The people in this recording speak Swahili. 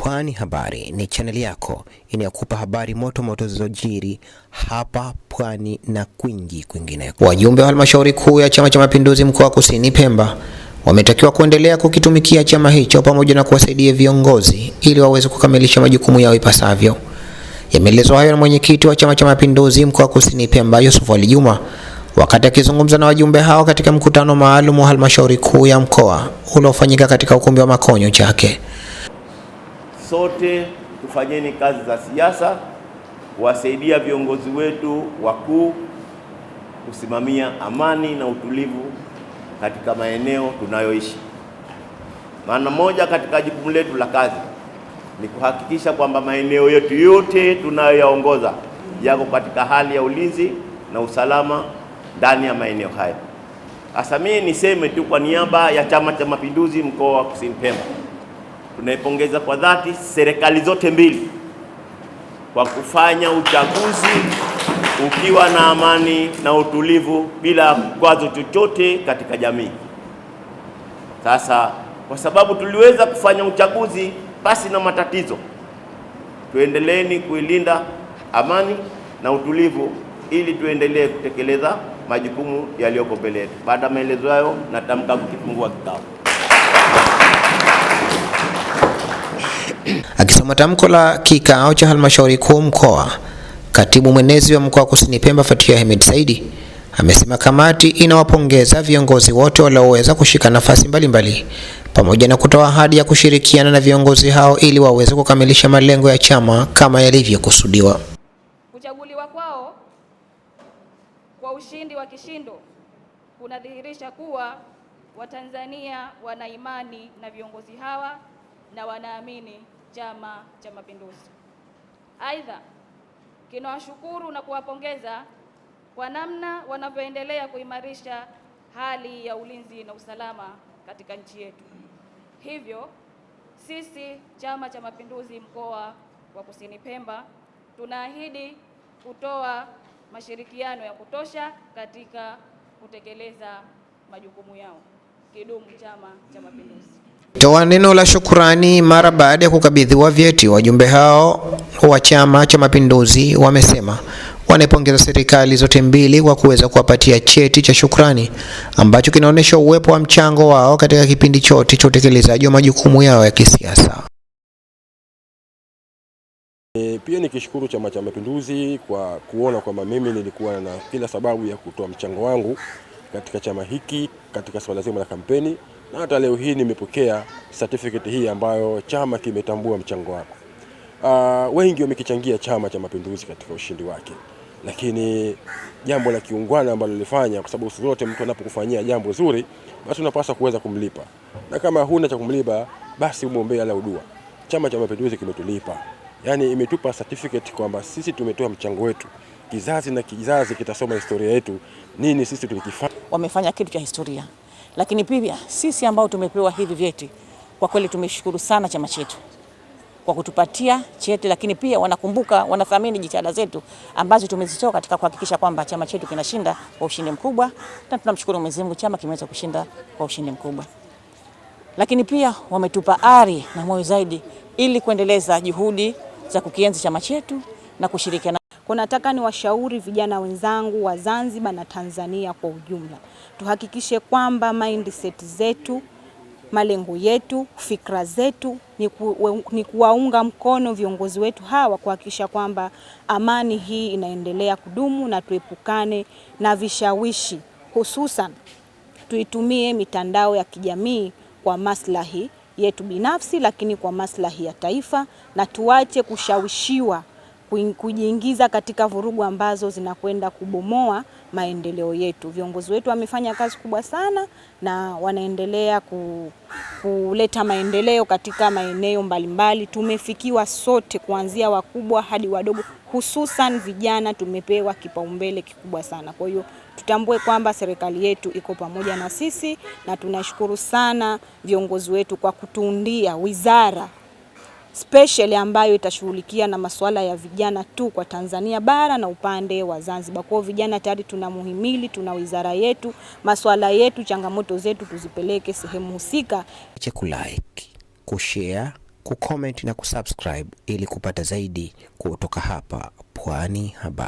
Pwani Habari ni chaneli yako inayokupa habari moto zilizojiri hapa Pwani na kwingineko. Wajumbe wa halmashauri kuu ya Chama cha Mapinduzi mkoa wa Kusini Pemba wametakiwa kuendelea kukitumikia chama hicho pamoja na kuwasaidia viongozi ili waweze kukamilisha majukumu yao ipasavyo. Yameelezwa hayo na mwenyekiti wa Chama cha Mapinduzi mkoa wa Kusini Pemba Yusuf Ali Juma wakati akizungumza na wajumbe hao katika mkutano maalum wa halmashauri kuu ya mkoa uliofanyika katika ukumbi wa Makonyo Chake. Sote tufanyeni kazi za siasa, kuwasaidia viongozi wetu wakuu kusimamia amani na utulivu katika maeneo tunayoishi. Maana moja katika jukumu letu la kazi ni kuhakikisha kwamba maeneo yetu yote tunayoyaongoza yako katika hali ya ulinzi na usalama ndani ya maeneo haya. Hasa mimi niseme tu kwa niaba ya Chama cha Mapinduzi mkoa wa Kusini Pemba, tunaipongeza kwa dhati serikali zote mbili kwa kufanya uchaguzi ukiwa na amani na utulivu bila kikwazo chochote katika jamii. Sasa kwa sababu tuliweza kufanya uchaguzi basi na matatizo, tuendeleeni kuilinda amani na utulivu ili tuendelee kutekeleza majukumu yaliyoko mbele yetu. Baada ya maelezo hayo, natamka kukifungua kikao. Akisoma tamko la kikao cha halmashauri kuu mkoa, katibu mwenezi wa mkoa wa Kusini Pemba Fatia Ahmed Saidi amesema kamati inawapongeza viongozi wote walioweza kushika nafasi mbalimbali pamoja na kutoa ahadi ya kushirikiana na viongozi hao ili waweze kukamilisha malengo ya chama kama yalivyokusudiwa. Kuchaguliwa kwao kwa ushindi wa kishindo kunadhihirisha kuwa Watanzania wana imani na viongozi hawa na wanaamini Chama cha Mapinduzi. Aidha, kinawashukuru na kuwapongeza kwa namna wanavyoendelea kuimarisha hali ya ulinzi na usalama katika nchi yetu. Hivyo, sisi Chama cha Mapinduzi mkoa wa Kusini Pemba tunaahidi kutoa mashirikiano ya kutosha katika kutekeleza majukumu yao. Kidumu Chama cha Mapinduzi. Toa neno la shukrani mara baada ya kukabidhiwa vyeti, wajumbe hao wa Chama cha Mapinduzi wamesema wanaipongeza serikali zote mbili kwa kuweza kuwapatia cheti cha shukrani ambacho kinaonyesha uwepo wa mchango wao katika kipindi chote cha utekelezaji wa majukumu yao ya kisiasa. Pia nikishukuru Chama cha Mapinduzi kwa kuona kwamba mimi nilikuwa na kila sababu ya kutoa mchango wangu katika chama hiki katika swala zima la kampeni, na hata leo hii nimepokea certificate hii ambayo chama kimetambua mchango wako. Wengi wamekichangia Chama cha Mapinduzi katika ushindi wake, lakini jambo la kiungwana ambalo nilifanya, kwa sababu zote mtu anapokufanyia jambo zuri basi unapaswa kuweza kumlipa, na kama huna cha kumlipa basi umuombee ala dua. Chama cha Mapinduzi kimetulipa, yani imetupa certificate kwamba sisi tumetoa mchango wetu, kizazi na kizazi kitasoma historia yetu, nini sisi tulikifanya. Wamefanya kitu cha historia, lakini pia sisi ambao tumepewa hivi vyeti, kwa kweli tumeshukuru sana chama chetu kwa kutupatia cheti, lakini pia wanakumbuka, wanathamini jitihada zetu ambazo tumezitoa katika kuhakikisha kwamba chama chetu kinashinda kwa ushindi mkubwa, na tunamshukuru Mwenyezi Mungu chama kimeweza kushinda kwa ushindi mkubwa. Lakini pia wametupa ari na moyo zaidi ili kuendeleza juhudi za kukienzi chama chetu na kushirikiana. Nataka ni washauri vijana wenzangu wa Zanzibar na Tanzania kwa ujumla, tuhakikishe kwamba mindset zetu, malengo yetu, fikra zetu ni kuwaunga mkono viongozi wetu hawa kuhakikisha kwamba amani hii inaendelea kudumu, na tuepukane na vishawishi, hususan tuitumie mitandao ya kijamii kwa maslahi yetu binafsi, lakini kwa maslahi ya taifa, na tuache kushawishiwa kujiingiza katika vurugu ambazo zinakwenda kubomoa maendeleo yetu. Viongozi wetu wamefanya kazi kubwa sana na wanaendelea kuleta maendeleo katika maeneo mbalimbali. Tumefikiwa sote kuanzia wakubwa hadi wadogo, hususan vijana tumepewa kipaumbele kikubwa sana. Kwa hiyo tutambue kwamba serikali yetu iko pamoja na sisi, na tunashukuru sana viongozi wetu kwa kutuundia wizara special ambayo itashughulikia na masuala ya vijana tu kwa Tanzania bara na upande wa Zanzibar. Kwa vijana tayari tuna muhimili, tuna wizara yetu, masuala yetu, changamoto zetu tuzipeleke sehemu husika. Kulike, kushare, kucomment na kusubscribe ili kupata zaidi kutoka hapa Pwani Habari.